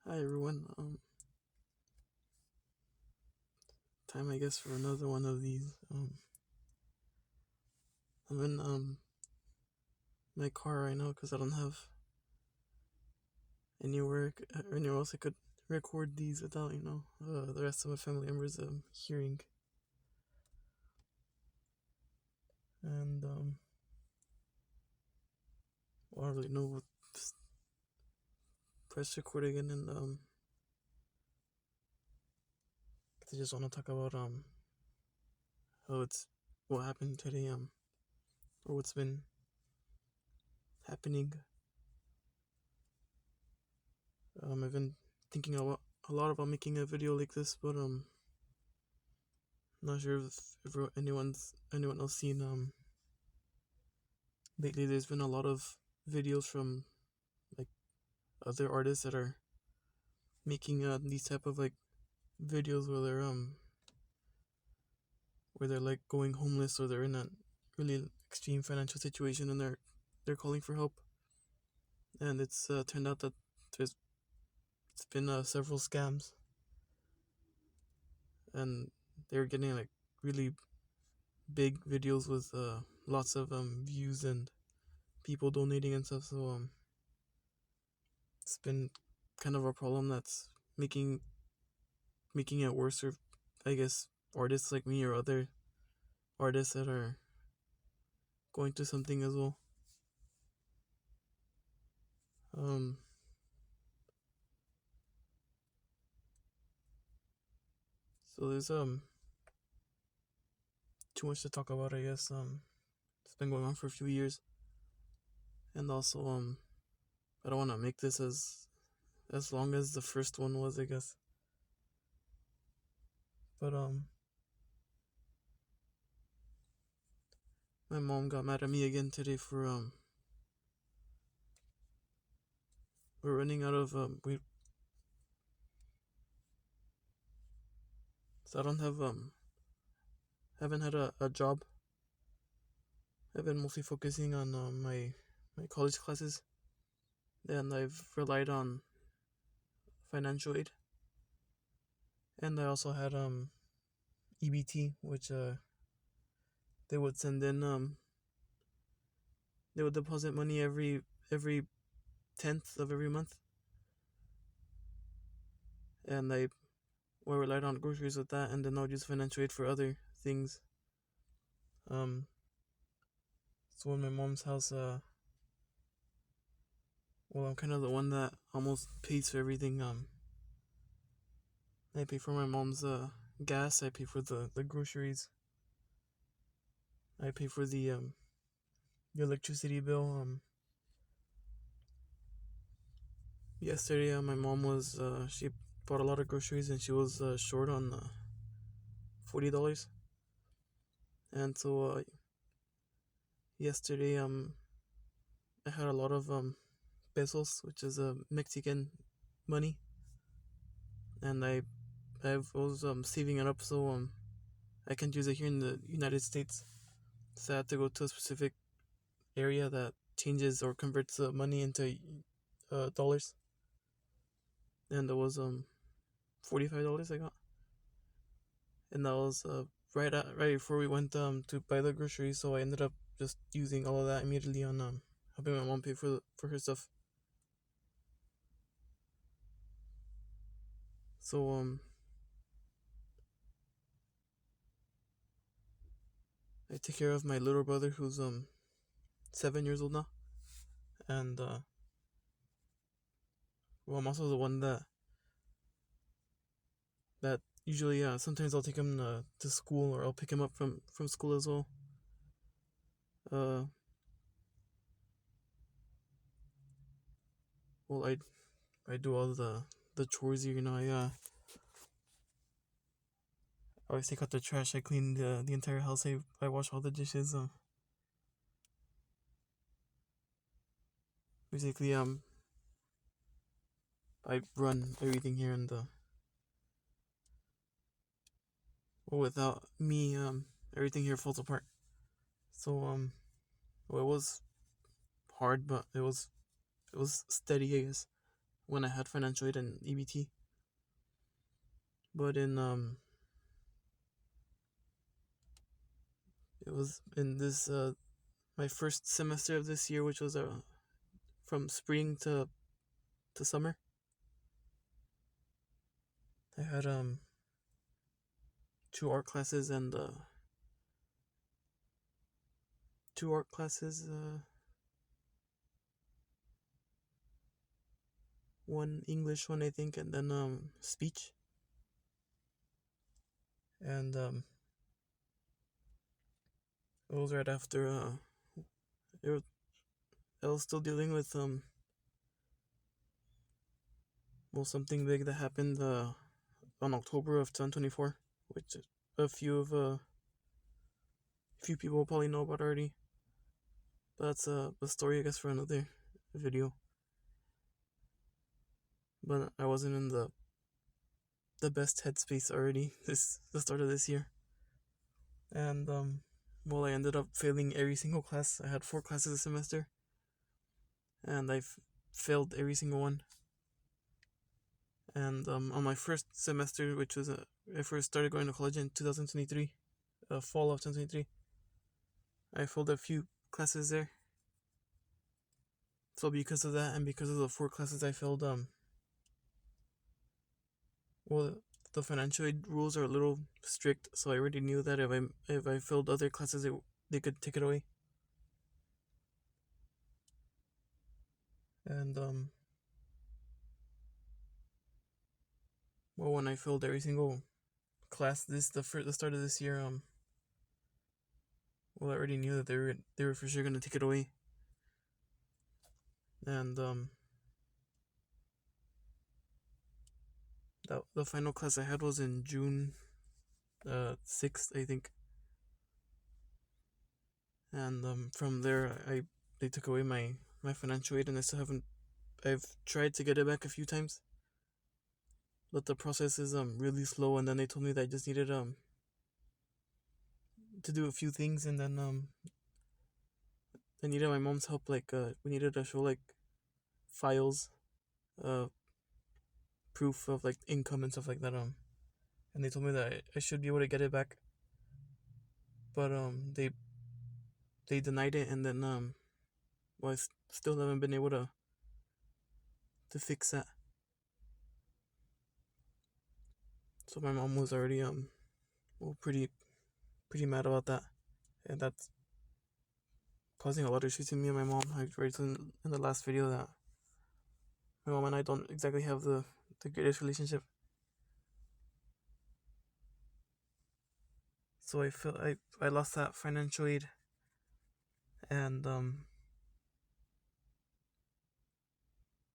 Hi everyone. Time I guess for another one of these. I'm in my car right now because I don't have anywhere else I could record these without the rest of my family members hearing. And I don't really know what press record again. And I just want to talk about how it's what happened today or what's been happening. I've been thinking a lot about making a video like this, but not sure if anyone else seen lately. There's been a lot of videos from like other artists that are making these type of like videos where they're like going homeless, or they're in a really extreme financial situation, and they're calling for help. And it's turned out that there's it's been several scams, and they're getting like really big videos with lots of views and people donating and stuff. So it's been kind of a problem that's making it worse for, I guess, artists like me or other artists that are going through something as well. Um, so there's too much to talk about, I guess. It's been going on for a few years, and also I don't want to make this as long as the first one was, I guess. But my mom got mad at me again today for we're running out of we so I don't have haven't had a job. I've been mostly focusing on my college classes, and I've relied on financial aid, and I also had EBT, which they would send in they would deposit money every 10th of every month, and I relied on groceries with that, and then I would use financial aid for other things. Um, so in my mom's house, well, I'm kind of the one that almost pays for everything. I pay for my mom's gas. I pay for the groceries. I pay for the electricity bill. Yesterday, my mom was she bought a lot of groceries, and she was short on $40, and so yesterday I had a lot of pesos, which is Mexican money, and I was saving it up so I can use it here in the United States. So I had to go to a specific area that changes or converts the money into dollars, and it was $45 I got, and that was right before we went to buy the groceries. So I ended up just using all of that immediately on helping my mom pay for her stuff. So I take care of my little brother, who's 7 years old now, and well, I'm also the one that usually sometimes I'll take him to school, or I'll pick him up from school as well. Uh, well, I do all the chores here. I always take out the trash. I clean the entire house. I wash all the dishes. Basically, I run everything here, and well, without me, everything here falls apart. So well, it was hard, but it was steady, I guess. when I had financial aid and EBT. But it was in this my first semester of this year, which was from spring to summer. I had two art classes and two art classes, one English one I think, and then speech. And it was right after it, I was still dealing with something big that happened on October of 2024, which a few people probably know about already. But that's a story, I guess, for another video. But I wasn't in the best headspace already the start of this year, and well, I ended up failing every single class. I had 4 classes a semester, and I failed every single one. And on my first semester, which was I first started going to college in 2023, fall of 2023, I failed a few classes there. So because of that, and because of the 4 classes I failed, well, the financial aid rules are a little strict, so I already knew that if I failed other classes, they could take it away. And well, when I failed every single class the start of this year, well, I already knew that they were for sure gonna take it away. And the final class I had was in June 6th, I think. And from there, they took away my financial aid, and I still haven't. I've tried to get it back a few times, but the process is really slow. And then they told me that I just needed to do a few things, and then I needed my mom's help. Like we needed to show like files, proof of like income and stuff like that. And they told me that I should be able to get it back, but they denied it, and then well, I still haven't been able to fix that. So my mom was already well, pretty mad about that, and that's causing a lot of issues to me and my mom. I raised in the last video that my mom and I don't exactly have the greatest relationship. So I feel I lost that financial aid, and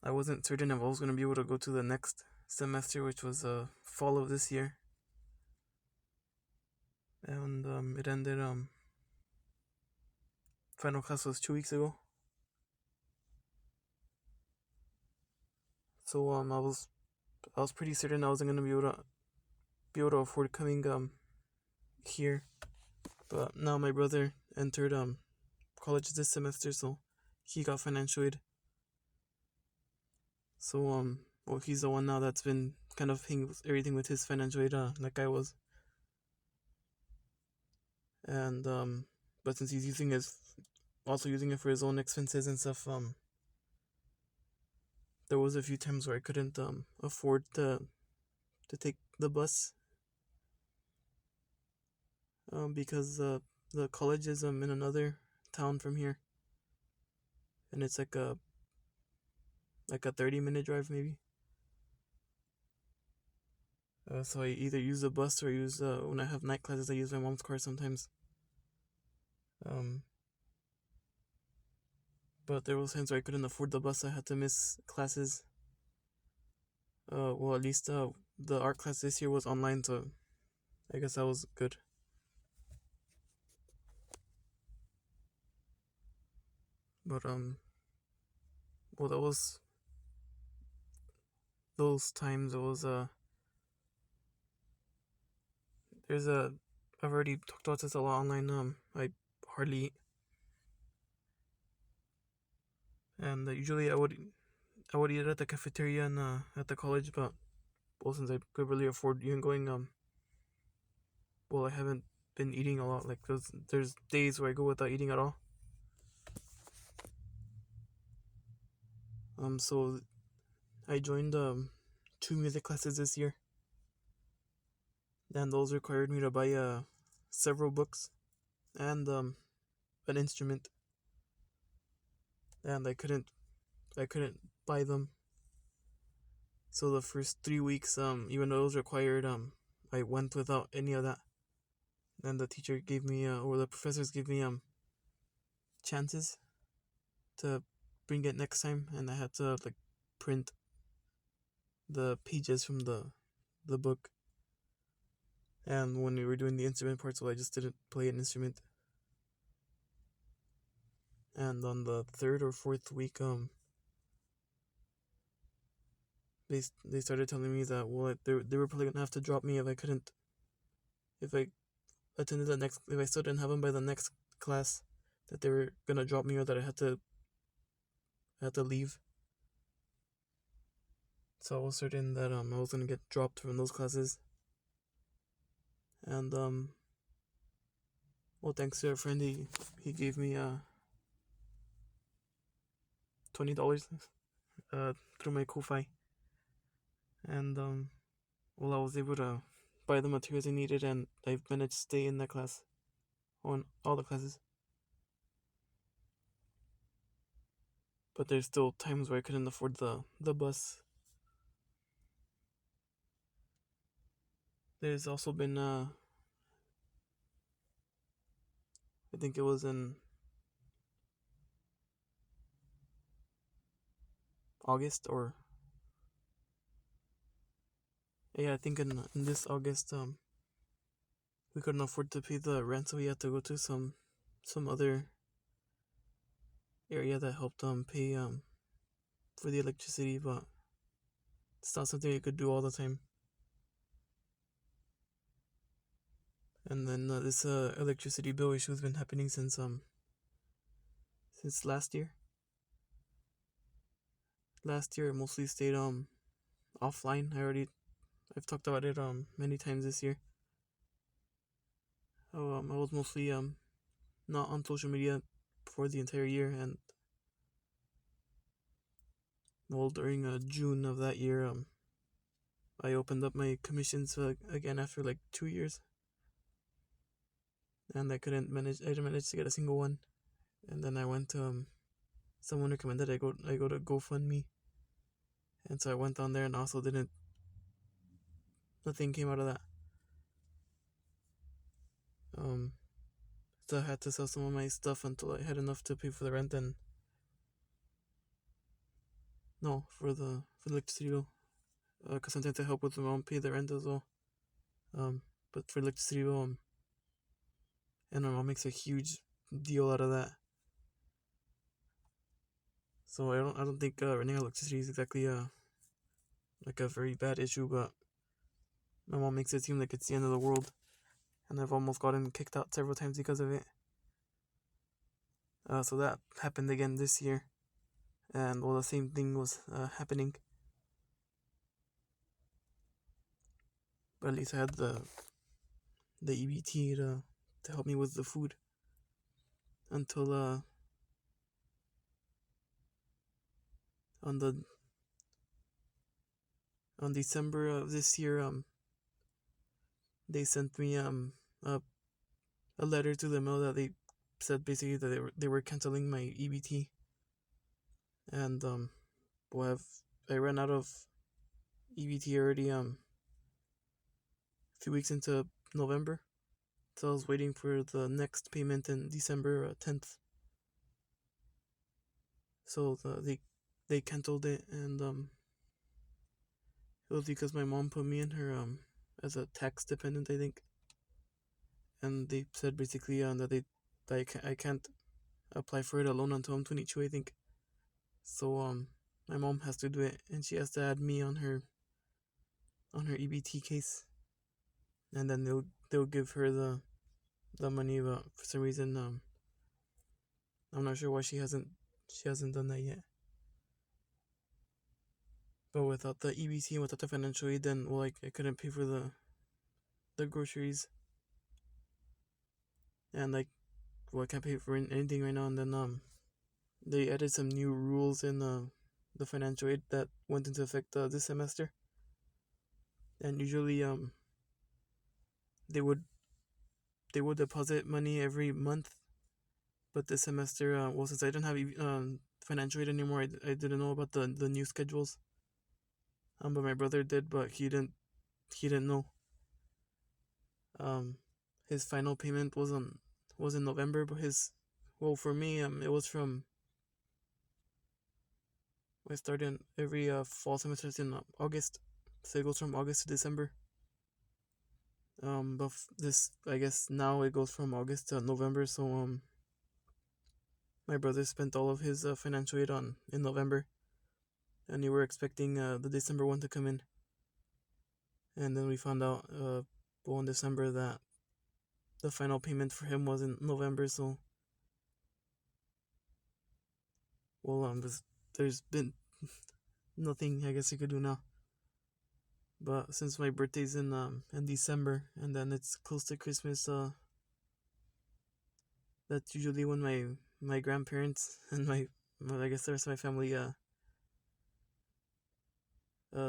I wasn't certain if I was gonna be able to go to the next semester, which was fall of this year. And it ended final class was 2 weeks ago. So I was pretty certain I wasn't gonna be able to afford coming here. But now my brother entered college this semester, so he got financial aid. So well, he's the one now that's been kind of paying everything with his financial aid, like I was. And but since he's also using it for his own expenses and stuff, there was a few times where I couldn't afford to take the bus, because the college is in another town from here, and it's like a 30-minute drive maybe. So I either use the bus or use when I have night classes, I use my mom's car sometimes. But there was times where I couldn't afford the bus. I had to miss classes. Well, at least the art class this year was online, so I guess that was good. But well, that was those times. It was I've already talked about this a lot online. I hardly eat, and usually I would eat at the cafeteria and at the college, but well, since I could really afford even going, well, I haven't been eating a lot. Like there's days where I go without eating at all. So I joined two music classes this year, and those required me to buy several books and an instrument, and I couldn't buy them. So the first 3 weeks, even though it was required, I went without any of that. And the teacher gave me, or the professors gave me chances to bring it next time, and I had to like print the pages from the book. And when we were doing the instrument part, so I just didn't play an instrument. And on the third or fourth week, they started telling me that well they were probably gonna have to drop me if I attended the next if I still didn't have them by the next class, that they were gonna drop me or that I had to leave. So I was certain that I was gonna get dropped from those classes. And well, thanks to a friend, he gave me $20 through my Ko-fi, and well, I was able to buy the materials I needed, and I've managed to stay in that class on all the classes. But there's still times where I couldn't afford the bus. There's also been I think it was in August, or yeah, I think in this August, we couldn't afford to pay the rent, so we had to go to some other area that helped pay for the electricity, but it's not something you could do all the time. And then this electricity bill issue has been happening since last year. Last year I mostly stayed offline. I've talked about it many times this year. I was mostly not on social media for the entire year, and well, during June of that year, I opened up my commissions again after like 2 years, and I didn't manage to get a single one. And then I went to someone recommended I go to GoFundMe, and so I went on there, and also didn't nothing came out of that. So I had to sell some of my stuff until I had enough to pay for the rent, and no, for the electricity bill, because sometimes I help with my mom pay the rent as well. But for electricity bill, and my mom makes a huge deal out of that. So I don't think running out of electricity is exactly like a very bad issue, but my mom makes it seem like it's the end of the world, and I've almost gotten kicked out several times because of it. So that happened again this year, and well, the same thing was happening, but at least I had the EBT to help me with the food until on the on December of this year, they sent me a letter to the mail that they said basically that they were canceling my EBT, and well, I ran out of EBT already a few weeks into November, so I was waiting for the next payment in December 10th. So they canceled it, and it was because my mom put me in her as a tax dependent, I think, and they said basically that I can't apply for it alone until I'm 22, I think. So my mom has to do it, and she has to add me on her EBT case, and then they'll give her the money. But for some reason, I'm not sure why she hasn't done that yet. But without the EBT and without the financial aid, then well, like I couldn't pay for the groceries, and like well, I can't pay for anything right now. And then they added some new rules in the financial aid that went into effect this semester. And usually they would they would deposit money every month, but this semester well, since I didn't have financial aid anymore, I didn't know about the new schedules. But my brother did, but he didn't know. Um, his final payment was in November, but his well for me it was from I started every fall semester in August, so it goes from August to December. But this I guess now it goes from August to November. So my brother spent all of his financial aid on in November, and we were expecting the December one to come in, and then we found out well in December that the final payment for him was in November. So well there's been nothing I guess you could do now. But since my birthday's in December, and then it's close to Christmas, that's usually when my grandparents and I guess the rest of my family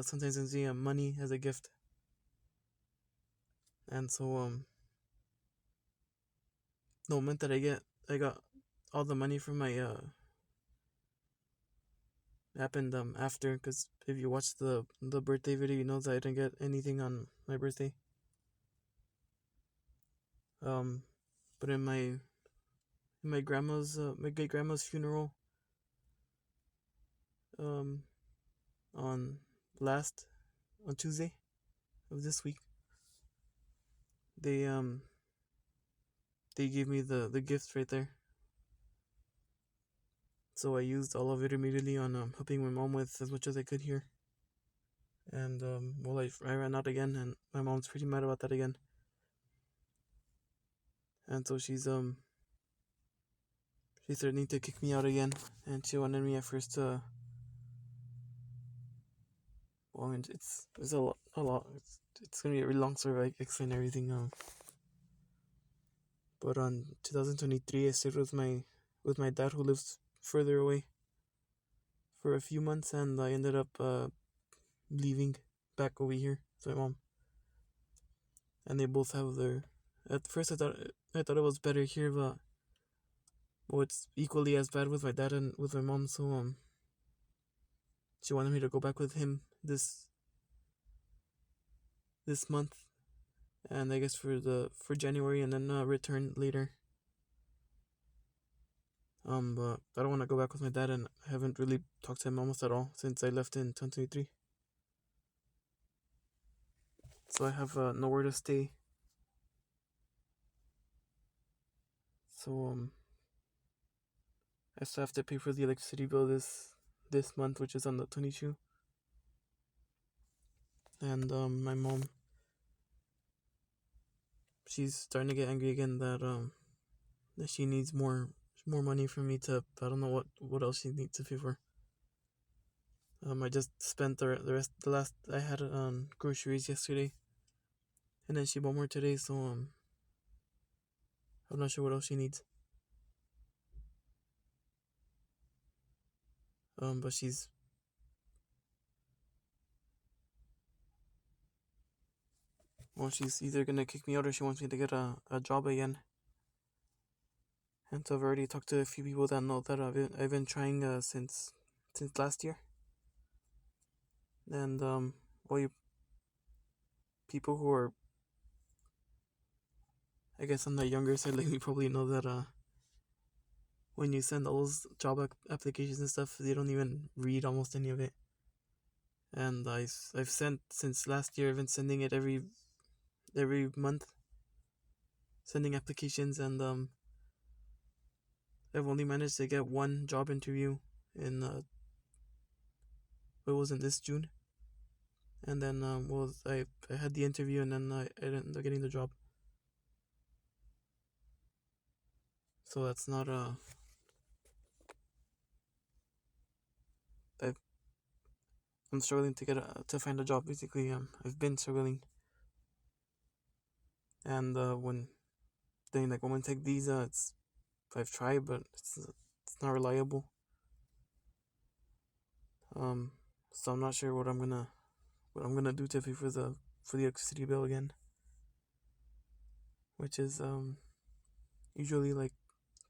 sometimes sends me money as a gift. And so the moment that I got all the money from my happened after, because if you watch the birthday video, you know that I didn't get anything on my birthday. But in my grandma's my great grandma's funeral um on last on Tuesday of this week, they they gave me the gift right there. So I used all of it immediately on helping my mom with as much as I could here. And well, I ran out again, and my mom's pretty mad about that again. And so she's threatening to kick me out again, and she wanted me at first to well, it's a lot. It's gonna be a really long story. I explain everything. But on 2023, I stayed with my dad who lives further away for a few months, and I ended up leaving back over here to my mom. And they both have their. At first, I thought it was better here, but well, it's equally as bad with my dad and with my mom. So she wanted me to go back with him this month, and I guess for January, and then return later. But I don't want to go back with my dad, and I haven't really talked to him almost at all since I left in 2023. So I have nowhere to stay. So I still have to pay for the electricity bill this month, which is on the 22. And my mom, she's starting to get angry again that she needs more money for me to. I don't know what else she needs to pay for. I just spent the last I had on groceries yesterday, and then she bought more today. So I'm not sure what else she needs. But she's either gonna kick me out or she wants me to get a job again. And so I've already talked to a few people that know that I've been trying since last year. And well, you people who are I guess on the younger side like me probably know that when you send all those job applications and stuff, they don't even read almost any of it. And I've sent since last year. I've been sending it every month, sending applications, and I've only managed to get one job interview in it was in this June. And then well, I had the interview, and then I ended up getting the job. So that's not I've I'm struggling to to find a job. Basically, I've been struggling, and when they like when we take visa, it's I've tried, but it's not reliable. Um, so I'm not sure what I'm gonna do to pay for the electricity bill again, which is usually like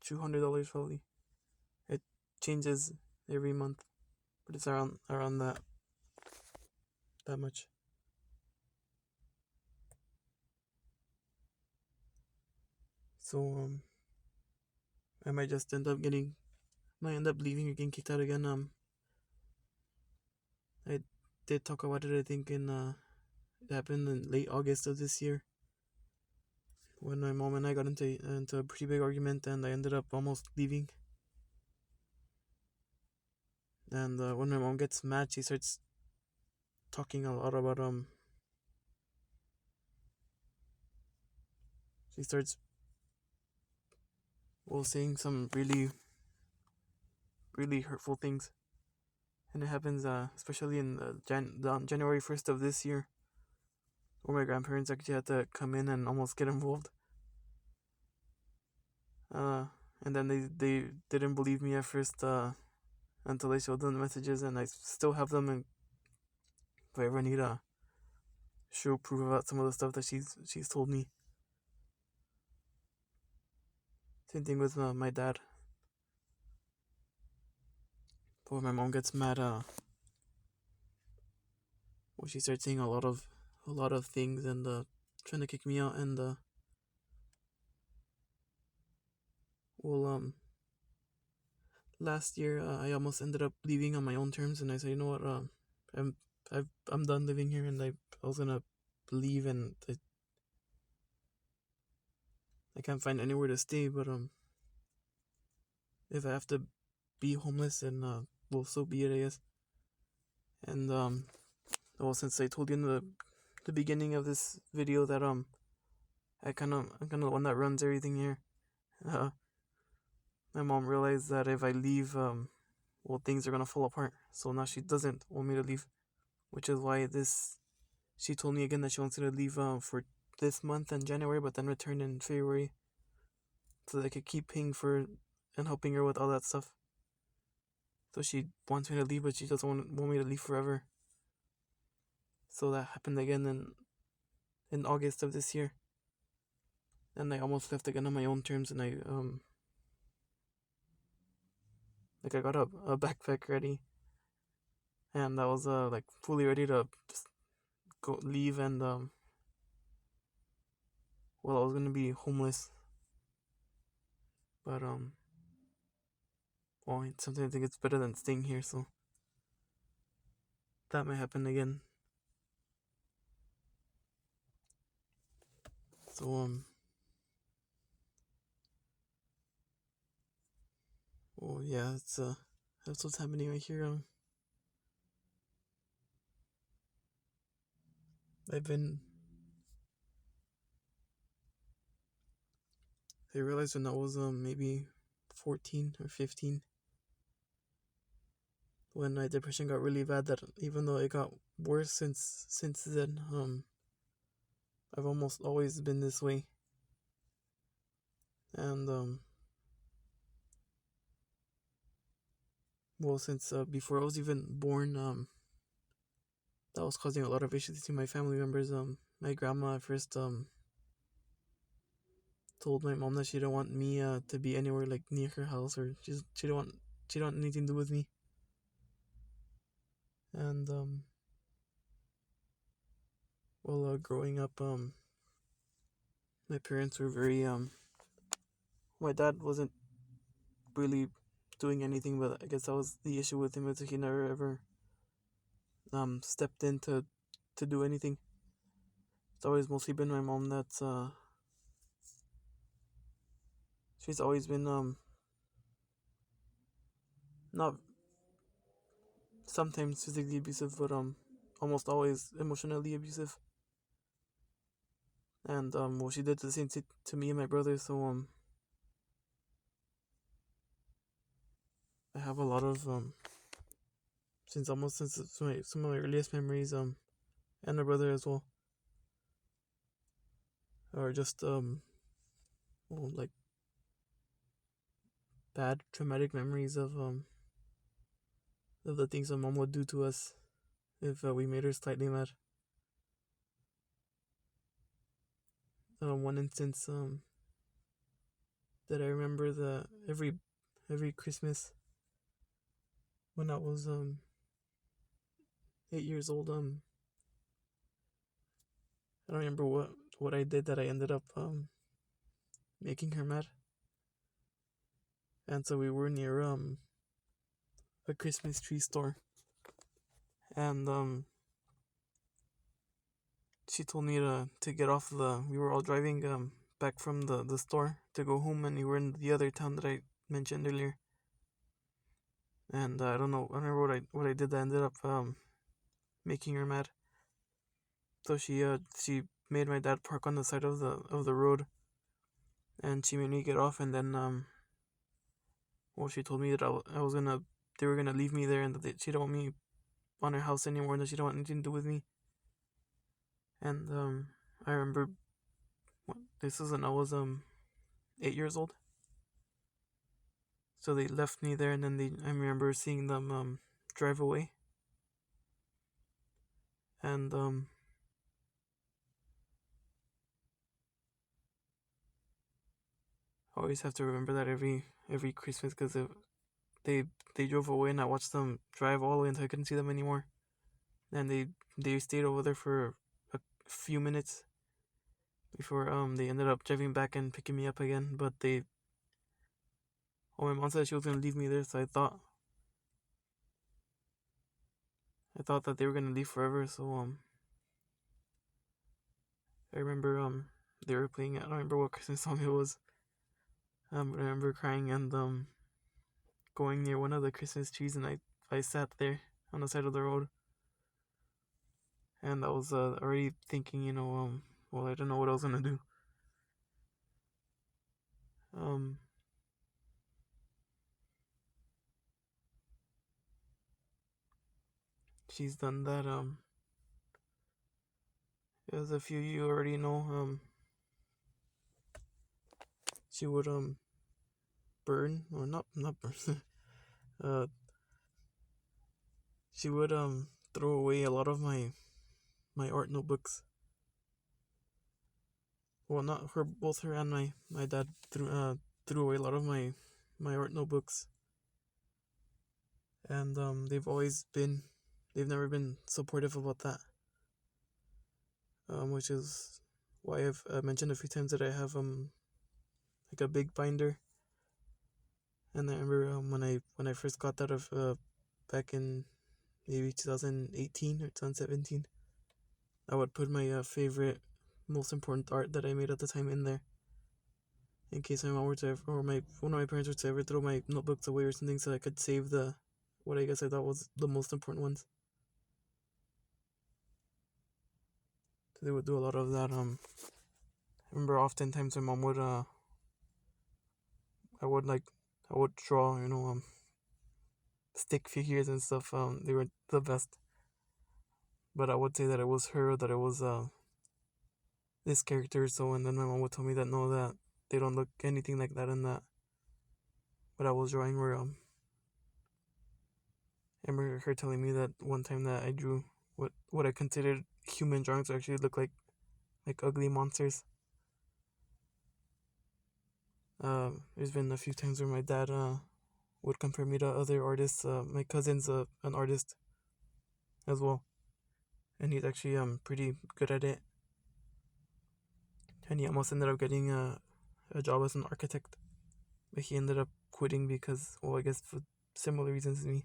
$200 probably. It changes every month, but it's around that much. So I might just might end up leaving or getting kicked out again. I did talk about it. I think it happened in late August of this year when my mom and I got into a pretty big argument, and I ended up almost leaving. And when my mom gets mad, she starts talking a lot about she starts saying some really hurtful things, and it happens especially in on January 1st of this year, where my grandparents actually had to come in and almost get involved. Uh, and then they didn't believe me at first until I showed them the messages, and I still have them. And if I ever need show proof about some of the stuff that she's told me. Same thing with my dad. But when my mom gets mad, she starts saying a lot of things and trying to kick me out. And well, last year I almost ended up leaving on my own terms, and I said, you know what, I'm I'm done living here, and I was gonna leave, and I can't find anywhere to stay. But if I have to be homeless, then well, so be it, I guess. And well, since I told you in the beginning of this video that I'm kind of the one that runs everything here. Uh, my mom realized that if I leave, well, things are gonna fall apart. So now she doesn't want me to leave, which is why she told me again that she wants me to leave for this month and January, but then return in February, so that I could keep paying for and helping her with all that stuff. So she wants me to leave, but she doesn't want me to leave forever. So that happened again in August of this year, and I almost left again on my own terms, and I got a backpack ready, and I was like fully ready to just go leave, and well, I was gonna be homeless, but well, sometimes I think it's better than staying here, so that might happen again. So well, yeah, that's what's happening right here. I've been I realized when I was maybe 14 or 15, when my depression got really bad, that even though it got worse since then, I've almost always been this way. And well, since before I was even born, that was causing a lot of issues to my family members. My grandma at first told my mom that she didn't want me to be anywhere like near her house, or she don't want anything to do with me. And well, growing up, my parents were very my dad wasn't really doing anything, but I guess that was the issue with him, is he never ever stepped in to do anything. It's always mostly been my mom that's she's always been not sometimes physically abusive, but almost always emotionally abusive. And well, she did the same to me and my brother. So I have a lot of since it's some of my earliest memories, and my brother as well, are just well, like bad traumatic memories of the things my mom would do to us if we made her slightly mad. One instance that I remember, the every Christmas when I was 8 years old, I don't remember what I did that I ended up making her mad. And so we were near a Christmas tree store, and she told me to get off the. We were all driving back from the store to go home, and we were in the other town that I mentioned earlier. And I don't know. I don't remember what I did that ended up making her mad. So she made my dad park on the side of the road, and she made me get off. And then well, she told me that I was gonna they were gonna leave me there, and that she don't want me on her house anymore, and that she don't want anything to do with me. And I remember this is when I was 8 years old. So they left me there, and then I remember seeing them drive away. And I always have to remember that every Christmas, because they they drove away, and I watched them drive all the way until I couldn't see them anymore. And they stayed over there for a few minutes before they ended up driving back and picking me up again. But my mom said she was gonna leave me there, so I thought that they were gonna leave forever. So I remember they were playing. I don't remember what Christmas song it was. But I remember crying and going near one of the Christmas trees, and I sat there on the side of the road, and I was already thinking, well, I don't know what I was gonna do. Um, she's done that. There's a few you already know. She would burn, or not burn. uh, she would throw away a lot of my art notebooks. Well, not her, both her and my dad threw away a lot of my art notebooks, and they've never been supportive about that. Which is why I've mentioned a few times that I have like a big binder. And I remember when I first got that of back in maybe 2018 or 2017, I would put my favorite, most important art that I made at the time in there, in case my mom were to or my one of my parents were to ever throw my notebooks away or something, so I could save the what I guess I thought was the most important ones. So they would do a lot of that. I remember oftentimes my mom would I would like I would draw, stick figures and stuff. They were the best. But I would say that it was her, that it was this character. So, and then my mom would tell me that no, that they don't look anything like that, and that what I was drawing were I remember her telling me that one time that I drew what I considered human drawings actually look like ugly monsters. There's been a few times where my dad would compare me to other artists. My cousin's an artist as well, and he's actually pretty good at it. And he almost ended up getting a job as an architect, but he ended up quitting because, well, I guess for similar reasons as me.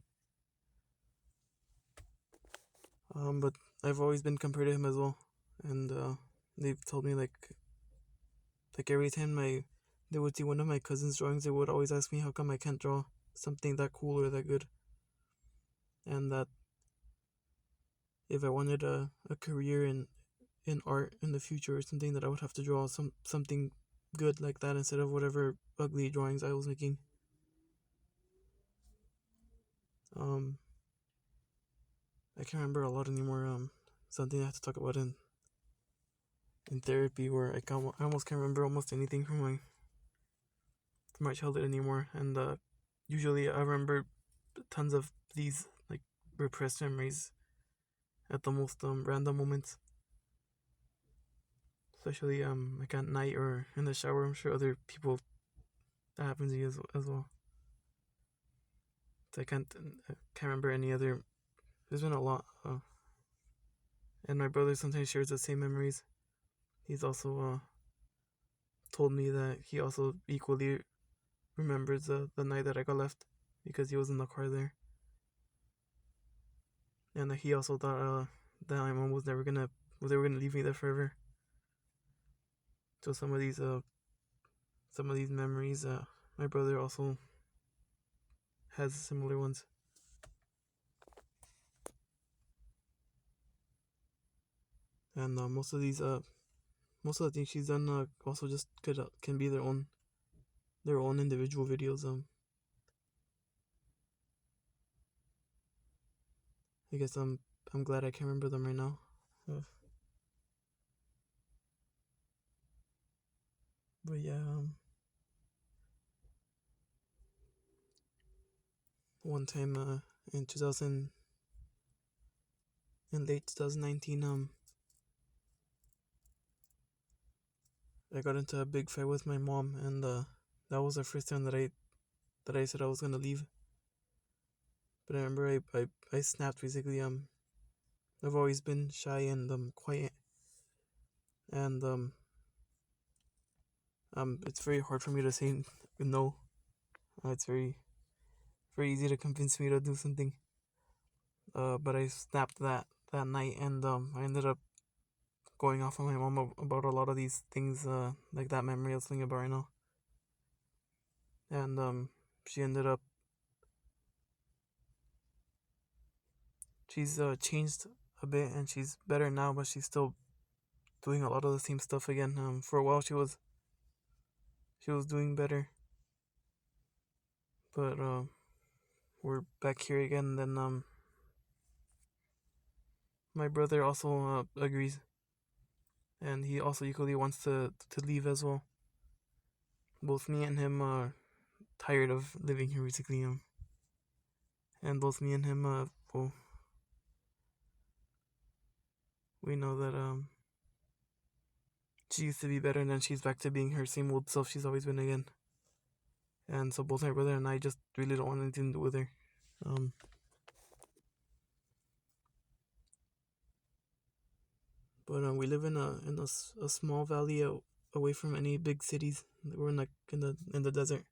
But I've always been compared to him as well, and they've told me like every time they would see one of my cousin's drawings, they would always ask me how come I can't draw something that cool or that good, and that if I wanted a career in art in the future or something, that I would have to draw something good like that instead of whatever ugly drawings I was making. Um, I can't remember a lot anymore. Something I have to talk about in therapy, where I almost can't remember almost anything from my childhood anymore. And usually I remember tons of these like repressed memories at the most random moments, especially like at night or in the shower. I'm sure other people that happens to you as well. So I can't remember any other. There's been a lot, and my brother sometimes shares the same memories. He's also told me that he also equally remembers the night that I got left because he was in the car there, and he also thought that my mom was never gonna leave me there forever. So some of these memories, my brother also has similar ones, and most of the things she's done also just could can be their own individual videos. I guess I'm glad I can remember them right now. Uh, but yeah, one time in 2000 in late 2019, I got into a big fight with my mom, and that was the first time that I said I was gonna leave. But I remember I snapped basically. I've always been shy and quiet, and it's very hard for me to say no. It's very easy to convince me to do something. But I snapped that night, and I ended up going off on my mom about a lot of these things, like that memory I was thinking about right now. And she ended up she's changed a bit, and she's better now, but she's still doing a lot of the same stuff again. For a while she was doing better, but we're back here again. Then my brother also agrees, and he also equally wants to leave as well. Both me and him are tired of living here basically, and both me and him well, we know that she used to be better, and then she's back to being her same old self she's always been again. And so both my brother and I just really don't want anything to do with her. Um, but we live in a small valley away from any big cities. We're in like in the desert,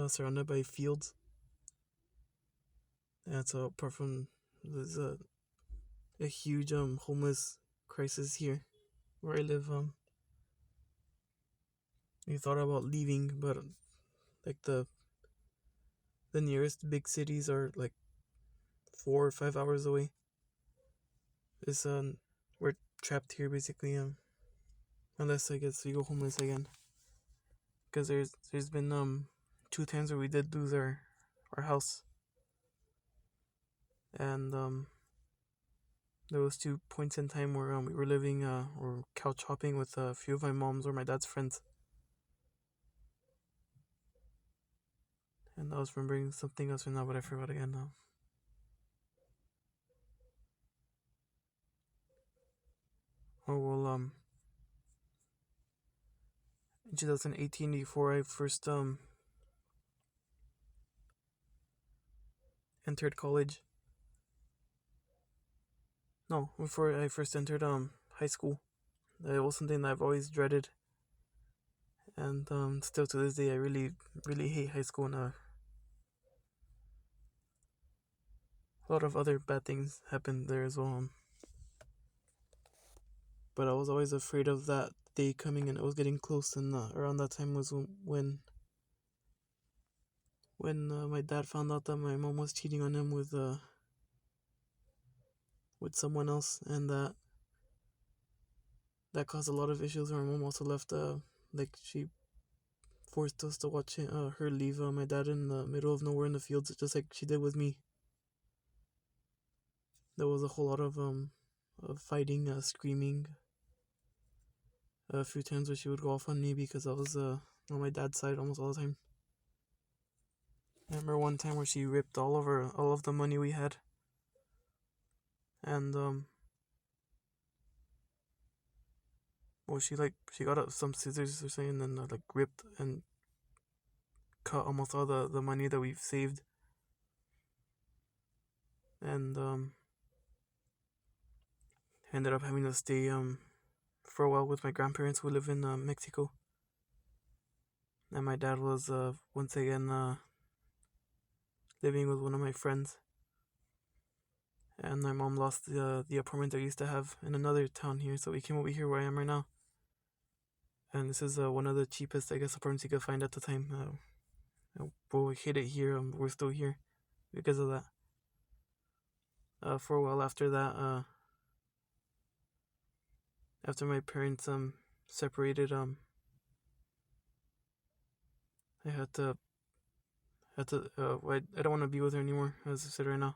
surrounded by fields. And so apart from there's a huge homeless crisis here where I live. We thought about leaving, but like the nearest big cities are like 4 or 5 hours away. It's we're trapped here basically. Unless I guess we go homeless again, because there's been 2 times where we did lose our house, and there was 2 points in time where we were living or couch hopping with a few of my mom's or my dad's friends, and I was remembering something else right now, but I forgot again now. Oh well, in 2018, before I first entered college, no, before I first entered high school, it was something that I've always dreaded, and still to this day, I really hate high school, and a lot of other bad things happened there as well. But I was always afraid of that day coming, and it was getting close. And around that time was when my dad found out that my mom was cheating on him with someone else, and that caused a lot of issues. My mom also left. Like she forced us to watch her leave my dad in the middle of nowhere in the fields, just like she did with me. there was a whole lot of fighting, screaming. A few times where she would go off on me because I was on my dad's side almost all the time. I remember one time where she ripped all of the money we had, and well, she got out some scissors or something, and then like ripped and cut almost all the money that we've saved, and ended up having to stay for a while with my grandparents who live in Mexico, and my dad was once again living with one of my friends, and my mom lost the apartment that we used to have in another town here, so we came over here where I am right now. And this is one of the cheapest, I guess, apartments you could find at the time. But we hit it here. We're still here because of that. For a while after that, after my parents separated, I I don't want to be with her anymore, as I said right now.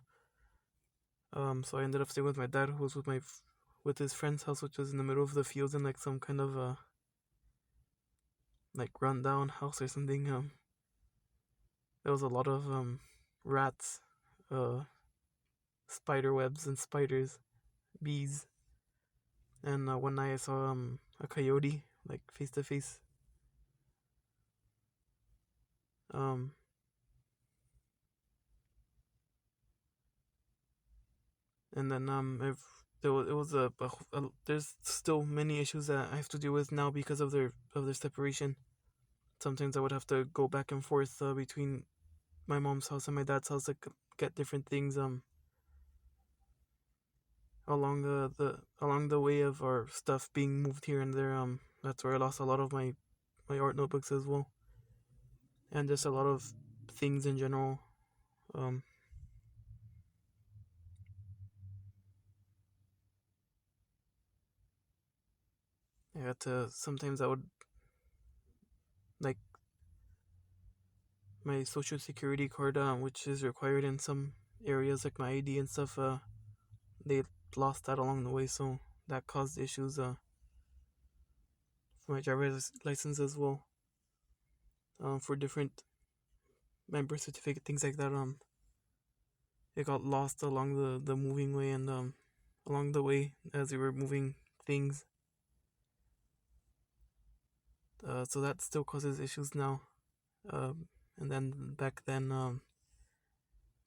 So I ended up staying with my dad, who was with his friend's house, which was in the middle of the fields in like some kind of like rundown house or something. There was a lot of rats, spider webs and spiders, bees, and one night I saw a coyote like face to face. Um, and then it was there's still many issues that I have to deal with now because of their separation. Sometimes I would have to go back and forth between my mom's house and my dad's house to get different things along the way of our stuff being moved here and there. That's where I lost a lot of my art notebooks as well, and just a lot of things in general. Um, I had to sometimes I would like my social security card, which is required in some areas like my ID and stuff. They lost that along the way, so that caused issues. For my driver's license as well. For different my birth certificate, things like that. It got lost along the moving way, and along the way as we were moving things. So that still causes issues now. And then back then,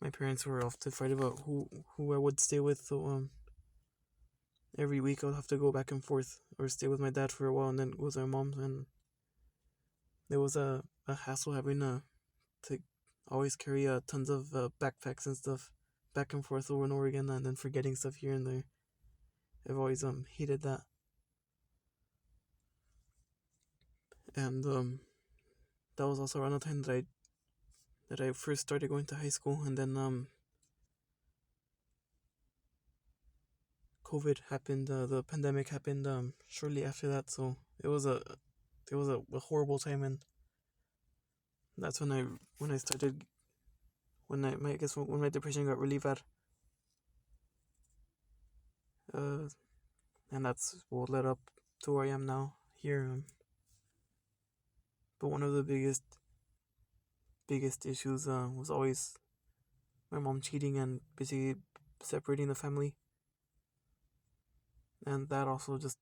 my parents were off to fight about who I would stay with. So every week I would have to go back and forth or stay with my dad for a while and then go with my mom. And there was a hassle having to always carry tons of backpacks and stuff back and forth over and over again, and then forgetting stuff here and there. I've always hated that. And that was also around the time that I first started going to high school, and then COVID happened. The pandemic happened shortly after that, so it was a horrible time, and that's when I started I guess when my depression got really bad. Uh, and that's what led up to where I am now here. But one of the biggest issues was always my mom cheating and basically separating the family, and that also just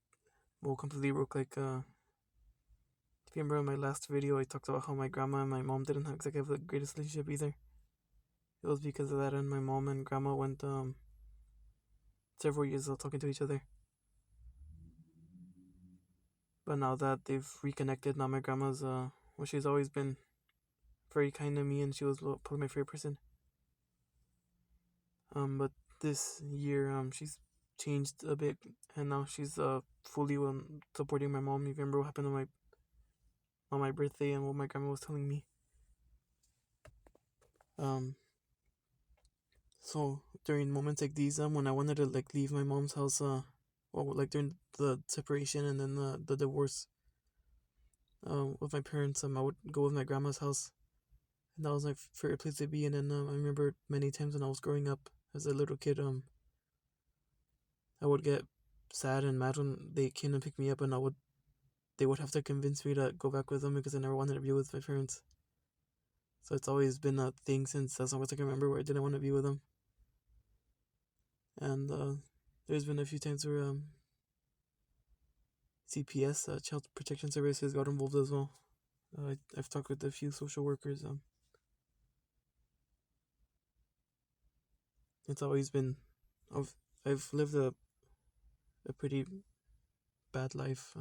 completely broke like if you remember in my last video I talked about how my grandma and my mom didn't exactly have the greatest relationship either. It was because of that, and my mom and grandma went several years without talking to each other. But now that they've reconnected, now my grandma's well, she's always been very kind to me, and she was probably my favorite person. But this year she's changed a bit, and now she's fully supporting my mom. You remember what happened on my birthday and what my grandma was telling me. Um, so during moments like these, when I wanted to like leave my mom's house, well, like during the separation and then the divorce, with my parents, I would go with my grandma's house, and that was my favorite place to be. And then I remember many times when I was growing up as a little kid, I would get sad and mad when they came and picked me up, and they would have to convince me to go back with them because I never wanted to be with my parents. So it's always been a thing since as long as I can remember where I didn't want to be with them. And there's been a few times where CPS, Child Protection Services, got involved as well. I've talked with a few social workers. It's always been, I've I've lived a pretty bad life,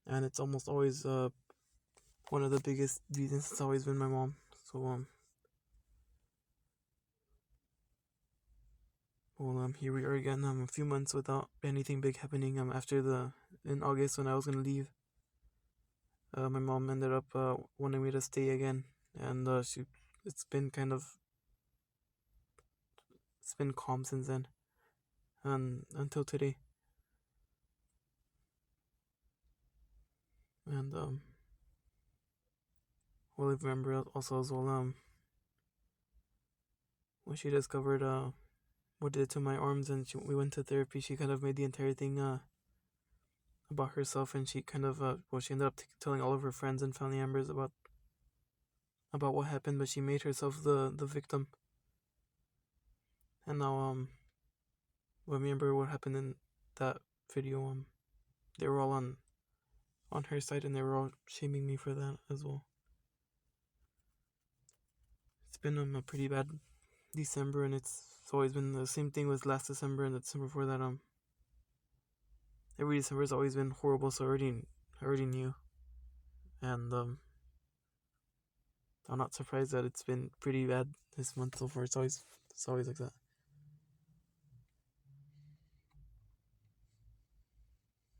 and it's almost always one of the biggest reasons. It's always been my mom. So here we are again. A few months without anything big happening. After the in August when I was gonna leave, my mom ended up wanting me to stay again, and it's been kind of it's been calm since then, and until today. And well, I remember also as well when she discovered what did it to my arms, and we went to therapy. She kind of made the entire thing about herself, and she kind of she ended up telling all of her friends and family members about what happened, but she made herself the victim. And now remember what happened in that video. They were all on her side, and they were all shaming me for that as well. It's been a pretty bad December, and it's always been the same thing with last December and the December before that. Every December has always been horrible, so I already knew, and I'm not surprised that it's been pretty bad this month so far. It's always like that.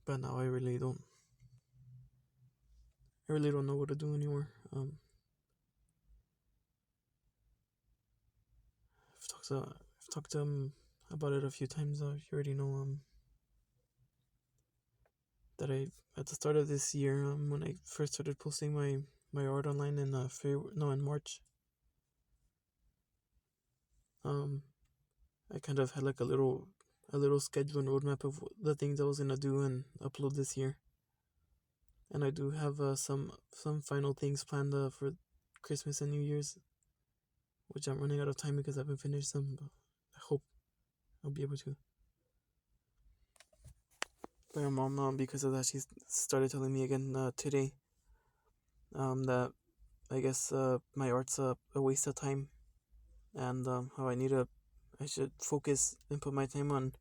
But now I really don't know what to do anymore. I've talked to him about it a few times. You already know that I at the start of this year, when I first started posting my art online in in March, um I kind of had like a little schedule and roadmap of the things I was gonna do and upload this year. And I do have some final things planned for Christmas and New Year's, which I'm running out of time because I haven't finished them. But I hope I'll be able to. But my mom, because of that, she started telling me again today that I guess my art's a waste of time, and how I should focus and put my time on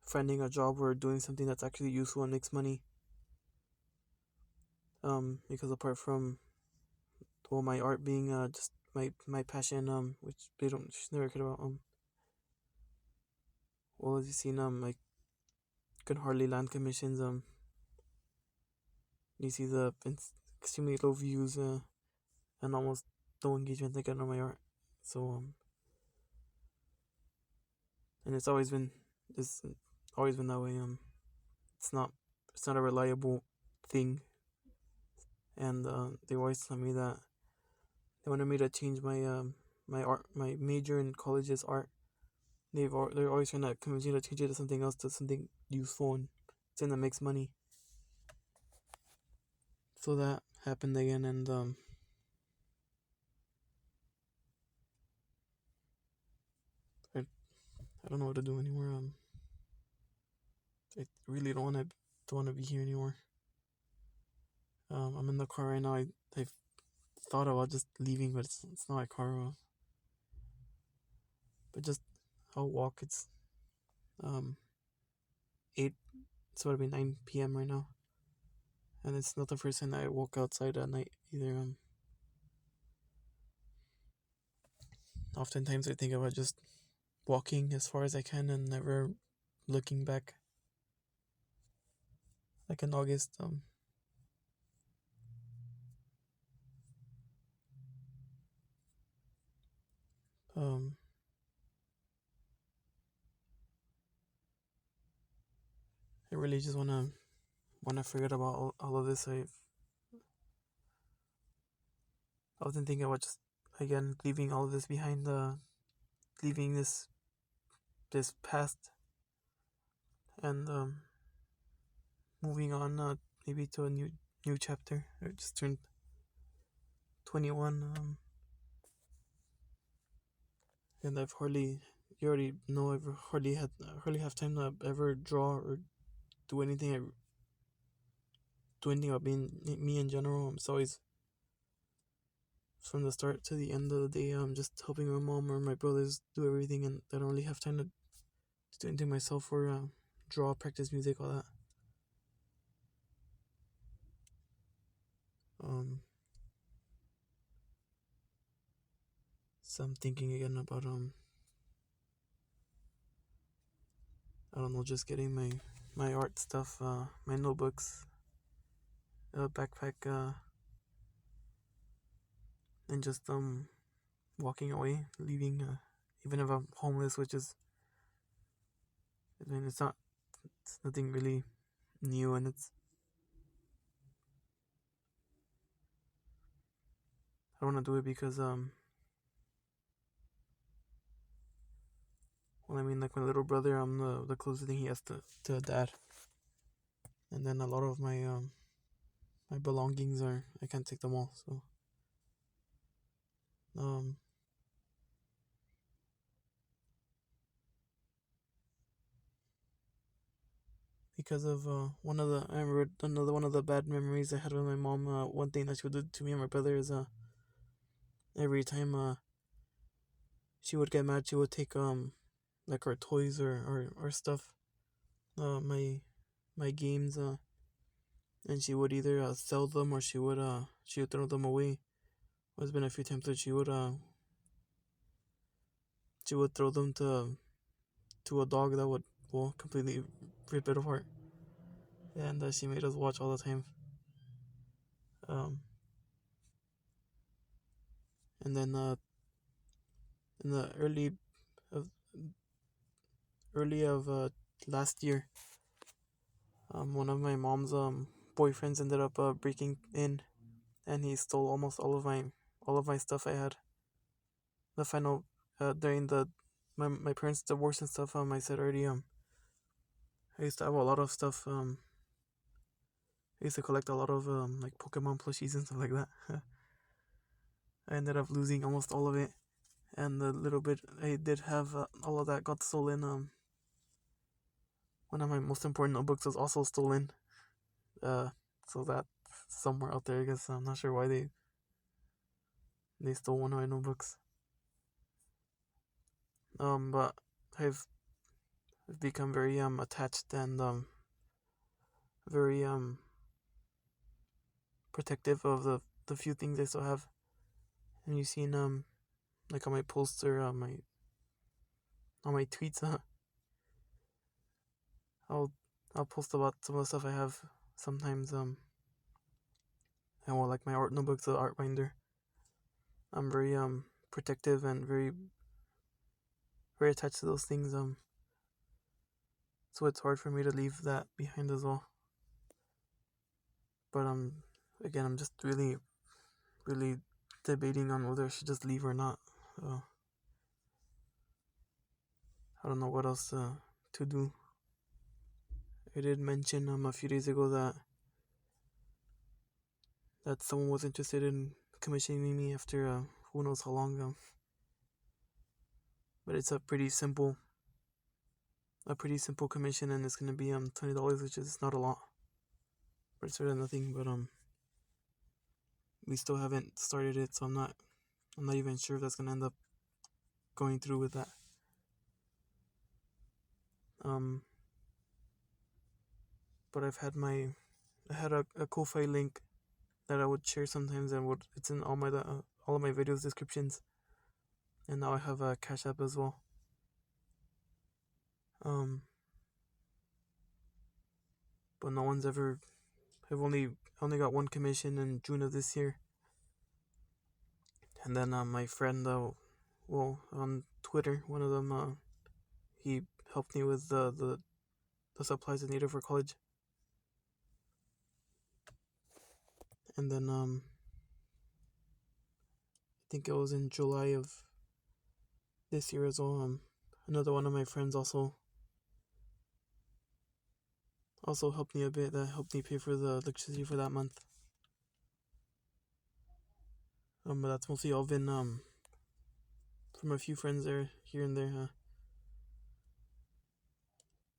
finding a job or doing something that's actually useful and makes money. Because apart from my art being just my passion, which they don't she's never cared about. Well, as you've seen, I can hardly land commissions. You see the extremely low views and almost no engagement I get on my art. So and it's always been that way. It's not it's not a reliable thing, and they always tell me that they wanted me to change my major in college is art. They're always trying to convince me to change it to something else, to something useful and something that makes money. So that happened again, and I I don't know what to do anymore. I really don't want to be here anymore. I'm in the car right now. I've thought about just leaving, but it's not my car. But just I'll walk. It's um 8. It's about to be 9 p.m. right now, and it's not the first time I walk outside at night either. Oftentimes I think about just walking as far as I can and never looking back. Like in August, um, I really just wanna forget about all of this. I wasn't thinking about just again leaving all of this behind. Leaving this this past, and moving on, maybe to a new chapter. I just turned 21, and I've hardly, you already know, I've hardly have time to ever draw or do anything. Do anything about being me in general. It's always from the start to the end of the day. I'm just helping my mom or my brothers do everything, and I don't really have time to do anything myself or draw, practice music, all that. Um, so I'm thinking again about I don't know, just getting my art stuff, my notebooks, backpack, and just walking away, leaving. Even if I'm homeless, which is, I mean, it's nothing really new, and I don't want to do it because well, I mean, like my little brother, I'm the closest thing he has to a dad, and then a lot of my belongings are, I can't take them all, so um because of one of the I remember another one of the bad memories I had with my mom. One thing that she would do to me and my brother is every time she would get mad, she would take like our toys or stuff, my games, and she would either sell them or she would throw them away. There's been a few times that she would throw them to a dog that would, well, completely rip it apart, and she made us watch all the time. Um, and then in the of early of last year, one of my mom's boyfriends ended up breaking in, and he stole almost all of my stuff I had. The final during the my parents' divorce and stuff. I said already. I used to have a lot of stuff. I used to collect a lot of like Pokemon plushies and stuff like that. I ended up losing almost all of it, and the little bit I did have, all of that got stolen. One of my most important notebooks was also stolen. Uh, so that somewhere out there, I guess. I'm not sure why they stole one of my notebooks. But I've become very attached and very protective of the few things I still have. And you've seen like on my poster, on my tweets, I'll I'll post about some of the stuff I have sometimes. And well, like my art notebooks, the art binder. I'm very protective and very attached to those things. So it's hard for me to leave that behind as well. But again, I'm just really debating on whether I should just leave or not. I don't know what else to do. I did mention a few days ago that someone was interested in commissioning me after who knows how long. But it's a pretty simple commission, and it's gonna be $20, which is not a lot, but it's better than nothing. But we still haven't started it, so I'm not even sure if that's gonna end up going through with that. Um, but I had a Ko-fi link that I would share sometimes, and it's in all of my videos descriptions, and now I have a Cash App as well. Um, but no one's ever. I've only got one commission in June of this year, and then my friend, well, on Twitter, one of them, he helped me with the supplies I needed for college, and then I think it was in July of this year as well. another one of my friends also helped me a bit. That helped me pay for the electricity for that month. But that's mostly all been from a few friends there, here and there.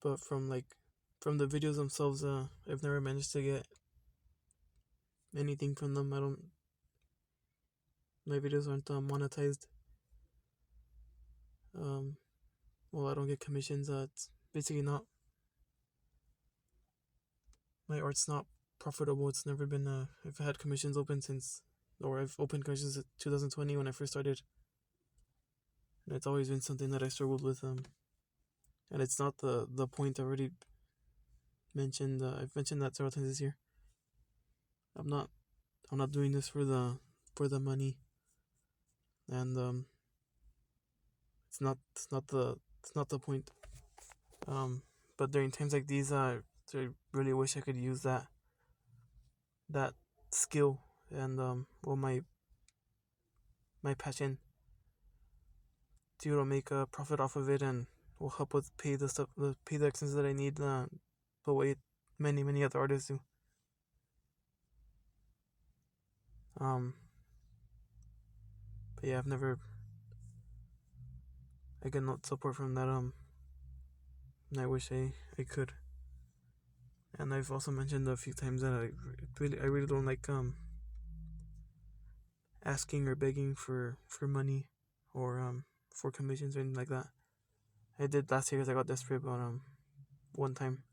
But from the videos themselves, I've never managed to get anything from them. My videos aren't monetized. Well, I don't get commissions. It's basically not, my art's not profitable. It's never been, I've had commissions open or I've opened commissions in 2020 when I first started. And it's always been something that I struggled with. And it's not the point I already mentioned. I've mentioned that several times this year. I'm not doing this for the money. And it's not the point. But during times like these, I really wish I could use that skill and my passion to make a profit off of it, and will help with pay the expenses that I need the way many other artists do. But yeah, I get no support from that. And I wish I could. And I've also mentioned a few times that I really don't like asking or begging for money or for commissions or anything like that. I did last year because I got desperate, but one time.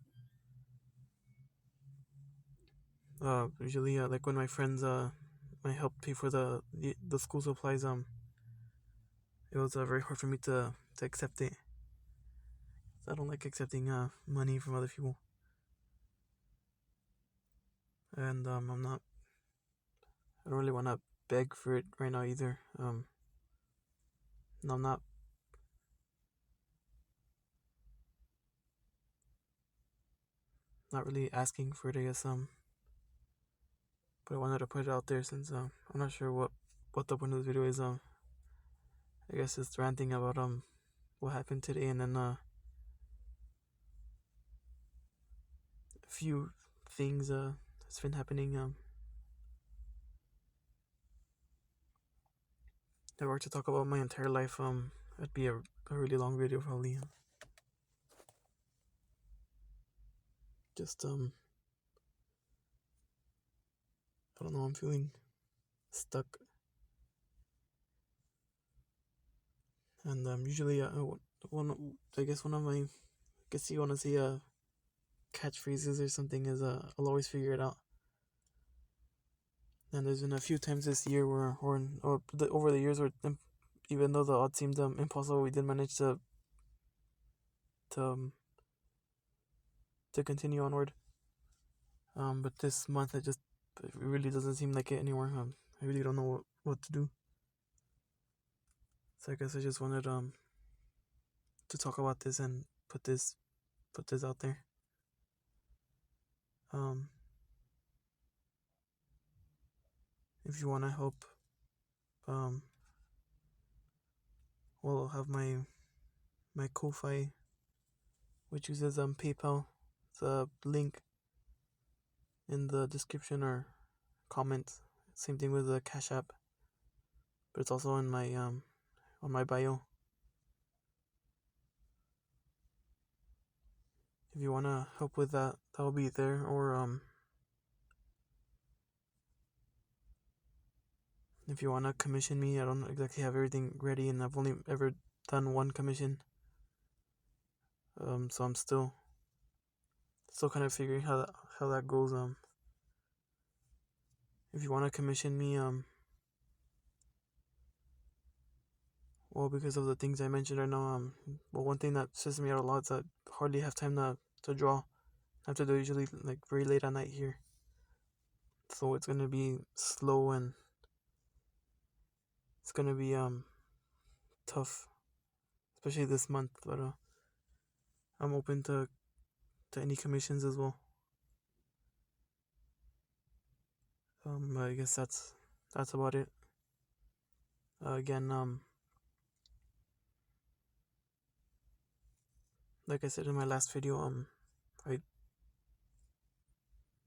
Usually, like when my friends I helped pay for the school supplies, it was very hard for me to accept it. I don't like accepting money from other people, and I don't really want to beg for it right now either. No, I'm not really asking for it, I guess. But I wanted to put it out there since I'm not sure what the point of the video is. I guess it's ranting about what happened today, and then a few things that's been happening. If I were to talk about my entire life, it'd be a really long video probably. Just I don't know. I'm feeling stuck, and usually I guess one of my, I guess you want to see catchphrases or something is I'll always figure it out. And there's been a few times this year over the years where even though the odds seemed impossible, we did manage to um, to continue onward. But this month it really doesn't seem like it anymore. I really don't know what to do. So I guess I just wanted to talk about this and put this out there. If you want to help, well, I'll have my Ko-fi, which uses PayPal. The link in the description or comment. Same thing with the Cash App, but it's also in my on my bio. If you want to help with that, that'll be there. Or if you want to commission me, I don't exactly have everything ready, and I've only ever done one commission. So I'm still kind of figuring how that goes. If you want to commission me, well, because of the things I mentioned right now, well, one thing that stresses me out a lot is that I hardly have time to draw. I have to do it usually like very late at night here, so it's gonna be slow and it's gonna be tough, especially this month. But I'm open to any commissions as well. I guess that's about it. Again, like I said in my last video, I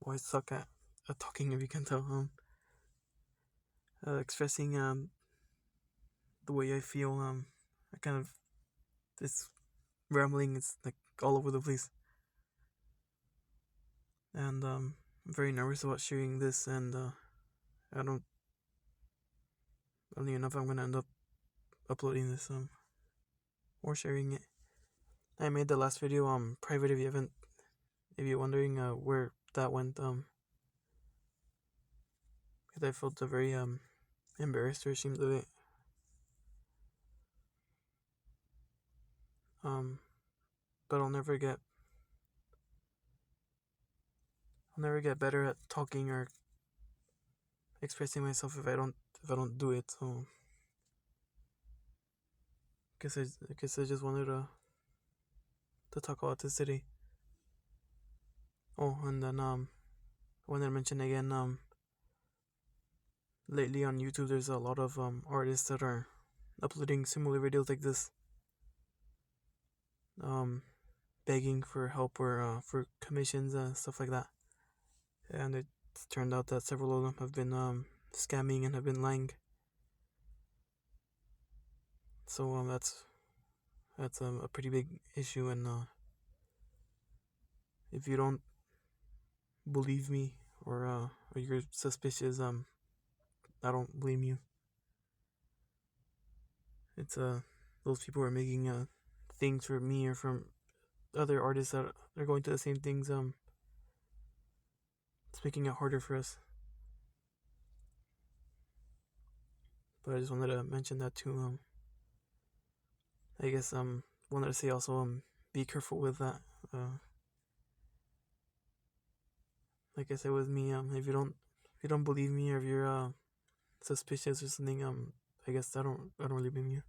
always suck at talking, if you can tell. Expressing the way I feel. I kind of this rambling. It's like all over the place, and I'm very nervous about sharing this, and I don't even know if I'm gonna end up uploading this or sharing it. I made the last video private if you're wondering where that went, because I felt very embarrassed or ashamed of it. But I'll never get better at talking or expressing myself if I don't do it. So I guess I just wanted to talk about this today. Oh, and then I wanted to mention again, lately on YouTube there's a lot of artists that are uploading similar videos like this, begging for help or for commissions and stuff like that. And it's turned out that several of them have been scamming and have been lying. So that's a pretty big issue, and if you don't believe me or you're suspicious, I don't blame you. It's those people are making things for me or from other artists that are going through the same things. It's making it harder for us. But I just wanted to mention that too. I guess wanted to say also be careful with that. Like I said with me, if you don't believe me or if you're suspicious or something, I guess I don't really blame you.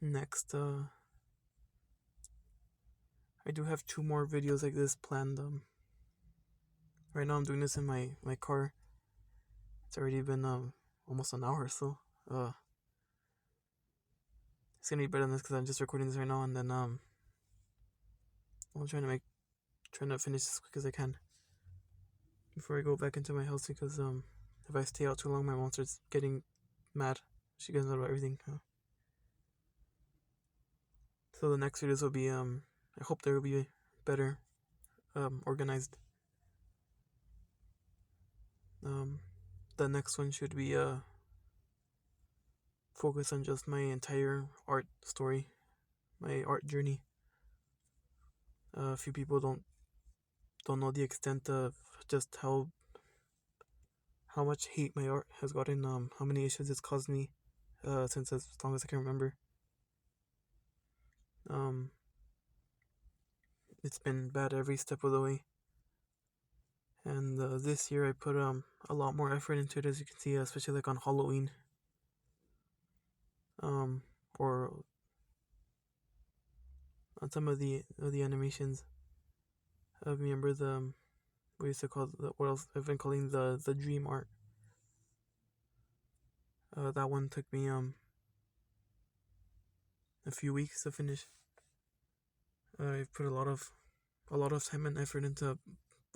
Next, I do have 2 more videos like this planned. Right now I'm doing this in my car. It's already been almost an hour or so. It's gonna be better than this because I'm just recording this right now, and then I'm trying to finish as quick as I can before I go back into my house, because if I stay out too long, my mom starts getting mad. She gets mad about everything. So the next videos will be I hope they will be better organized. The next one should be focus on just my entire art story, my art journey. A few people don't know the extent of just how much hate my art has gotten, how many issues it's caused me since as long as I can remember. It's been bad every step of the way. And this year I put a lot more effort into it, as you can see, especially like on Halloween. Or on some of the animations. I remember we used to call what else I've been calling the dream art. That one took me a few weeks to finish. I've put a lot of time and effort into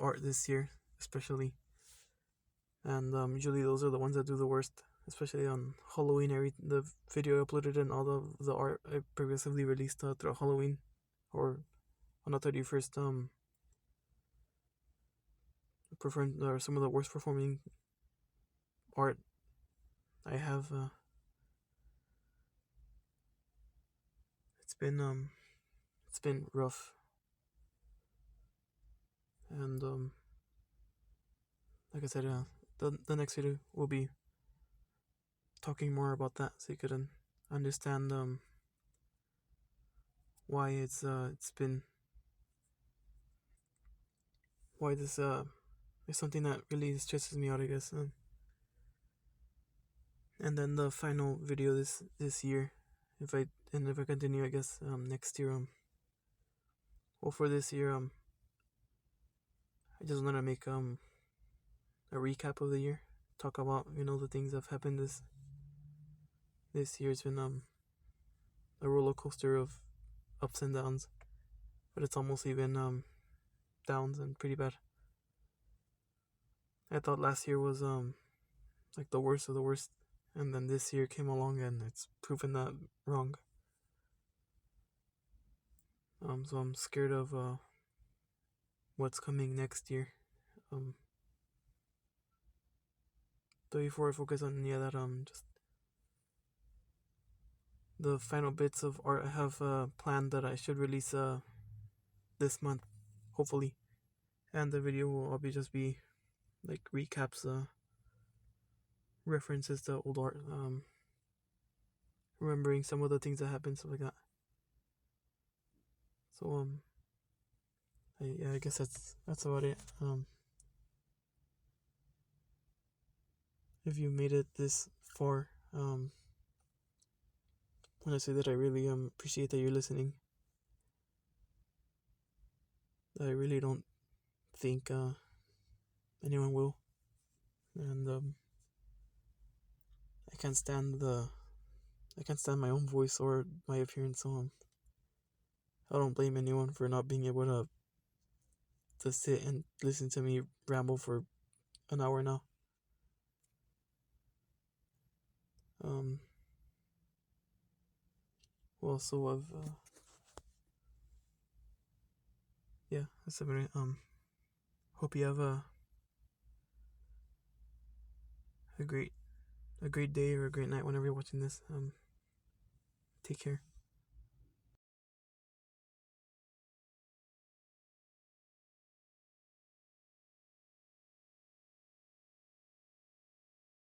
art this year, especially. And usually those are the ones that do the worst, especially on Halloween. The video I uploaded and all the art I progressively released throughout Halloween, or on the 31st, or some of the worst performing art I have. It's been rough, and like I said, the next video will be talking more about that, so you could understand why it's been why this is something that really stresses me out, I guess. And then the final video this year, if I continue, I guess next year, well, for this year, I just want to make a recap of the year, talk about the things that have happened this year. It's been a roller coaster of ups and downs, but it's almost even downs and pretty bad. I thought last year was like the worst of the worst, and then this year came along and it's proven that wrong. So I'm scared of what's coming next year. Um, but before I focus on any of that, just the final bits of art I have planned that I should release this month, hopefully, and the video will all be just be like recaps, references to old art, remembering some of the things that happened, stuff like that. So I guess that's about it. If you made it this far, when I say that I really appreciate that you're listening. I really don't think anyone will, and I can't stand my own voice or my appearance. So I don't blame anyone for not being able to sit and listen to me ramble for an hour now. Um, well, so I've yeah, that's about it. Hope you have a great day or a great night whenever you're watching this. Take care.